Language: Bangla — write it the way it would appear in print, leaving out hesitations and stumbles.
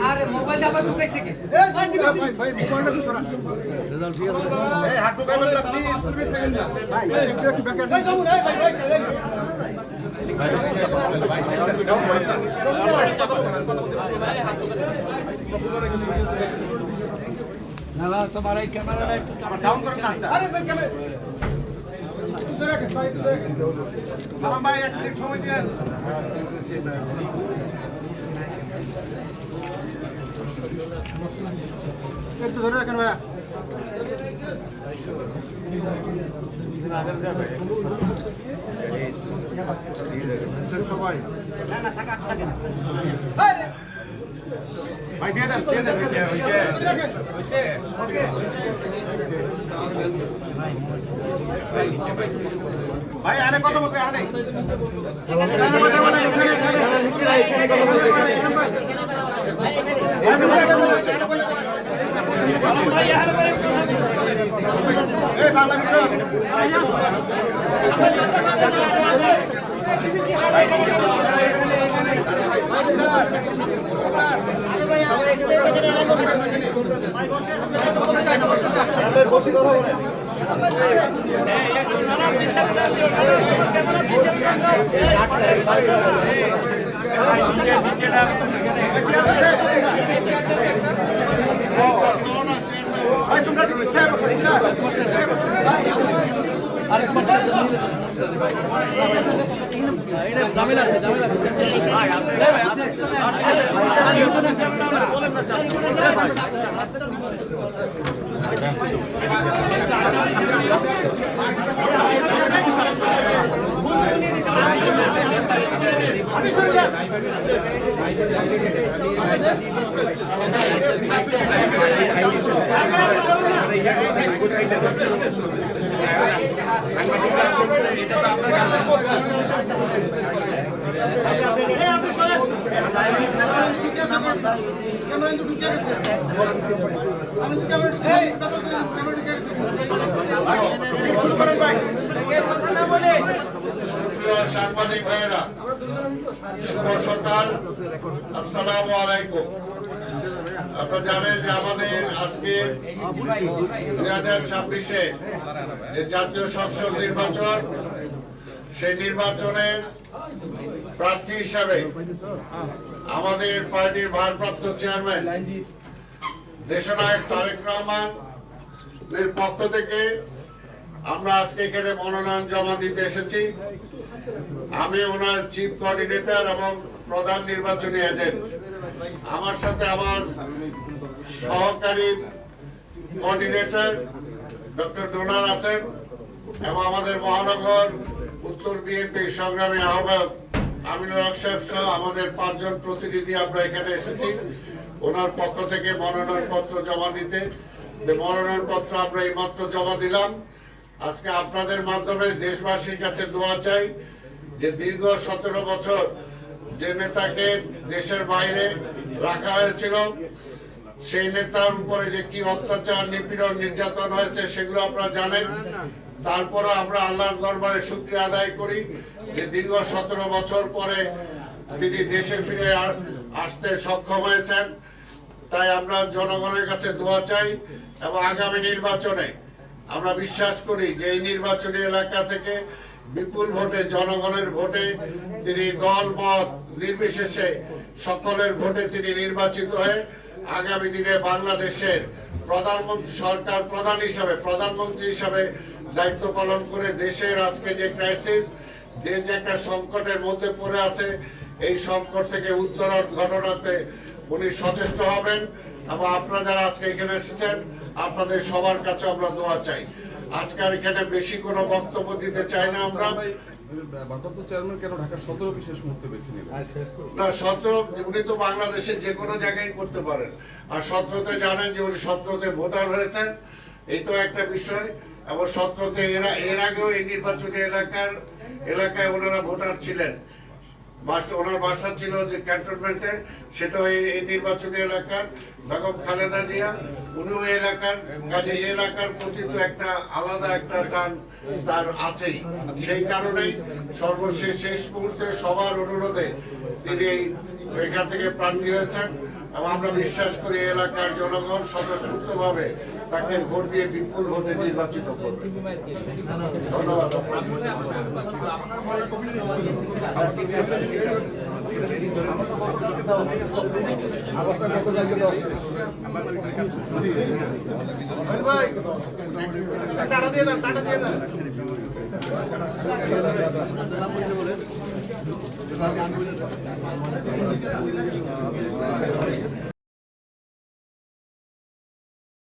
আরে মোবাইলটা আবার ঢুকাইছে কি? ভাই মোবাইলটা ঢুকারা। এই হাত ঢুকাইবেন না প্লিজ। ভাই একটু ব্যাক ভাই যাবো না ভাই ভাই। না না তোমার এই ক্যামেরাটা একটু ডাউন করুন না। আরে ভাই ক্যামেরা একটু রাখেন ভাই একটু রাখেন। সালাম ভাই এক মিনিট সময় দিন। একটু ধরে রাখেন ভাই। সবাই না না থাকা থাকে না ভাই দিয়ে দেন ওকে ভাই আরে কত বলবে আরে এই বাংলা মিশন ঝামেলা আছে সাংবাদিক ভাইয়েরা শুভ সকাল, আসসালামু আলাইকুম। আপনারা জানেন যে আমাদের আজকে 2026-এ যে জাতীয় সংসদ নির্বাচন, সেই নির্বাচনের প্রার্থী হিসাবে আমাদের পার্টির ভারপ্রাপ্ত চেয়ারম্যান দেশনায়ক তারেক রহমানের পক্ষ থেকে আমরা আজকে এখানে মনোনয়ন জমা দিতে এসেছি। আমি ওনার চিফ কোঅর্ডিনেটর এবং প্রধান নির্বাচনী এজেন্ট, আমার সাথে আমার সহকারী কোঅর্ডিনেটর ডক্টর ডোনার আছেন এবং আমাদের মহানগর উত্তর বিএনপি সংগ্রামী আহ্বায়ক আমিনুল হক সাহেব সহ আমাদের 5 জন প্রতিনিধি আমরা এখানে এসেছি ওনার পক্ষ থেকে মনোনয়ন পত্র জমা দিতে। মনোনয়ন পত্র আমরা এই মাত্র জমা দিলাম। আজকে আপনাদের মাধ্যমে দেশবাসীর কাছে দোয়া চাই যে দীর্ঘ 17 বছর যে নেতাকে দেশের বাইরে রাখা হয়েছিল, সেই নেতার উপরে যে কি অত্যাচার, নিপীড়ন, নির্যাতন হয়েছে সেগুলো আপনারা জানেন। তারপরে আমরা আল্লাহর দরবারে শুকরিয়া আদায় করি যে দীর্ঘ 17 বছর পরে তিনি দেশে ফিরে আসতে সক্ষম হয়েছেন। তাই আমরা জনগণের কাছে দোয়া চাই এবং আগামী নির্বাচনে আমরা বিশ্বাস করি যে এই নির্বাচনী এলাকা থেকে বিপুল ভোটে, জনগণের ভোটে তিনি দল মত নির্বিশেষে সকলের ভোটে তিনি নির্বাচিত হয়ে আগামী দিনে বাংলাদেশের প্রধানমন্ত্রী, সরকার প্রধান হিসাবে, প্রধানমন্ত্রী হিসাবে দায়িত্ব পালন করে দেশের আজকে যে ক্রাইসিস, দেশ যে একটা সংকটের মধ্যে পড়ে আছে, এই সংকট থেকে উত্তরণ ঘটনাতে উনি সচেষ্ট হবেন। এবং আপনারা যারা আজকে এখানে এসেছেন আপনাদের সবার কাছে আমরা দোয়া চাই। আজকের এখানে বেশি কোনো বক্তব্য দিতে চাই না আমরা। উনি তো বাংলাদেশের যে কোনো জায়গায় করতে পারেন। আর 17-তে জানেন যে উনি 17-তে ভোটার হয়েছেন, এই তো একটা বিষয়। এবং 17-তে এর আগেও এই নির্বাচনী এলাকায় ওনারা ভোটার ছিলেন। ওনার বাসা ছিল যে ক্যান্টনমেন্টে, সেটাও এই নির্বাচনী এলাকার বেগম খালেদা জিয়া, উনিও এলাকার, কাজে এলাকার প্রতি তো একটা আলাদা একটা টান তার আছেই। সেই কারণেই সর্বশেষ শেষ মুহূর্তে সবার অনুরোধে তিনি এখান থেকে প্রার্থী হয়েছেন এবং আমরা বিশ্বাস করি এলাকার জনগণ স্বতঃস্ফূর্তভাবে তাকে ভোট দিয়ে বিপুল ভোটে নির্বাচিত করবে। ধন্যবাদ। টাটা দিয়ে না, টাটা দিয়ে না।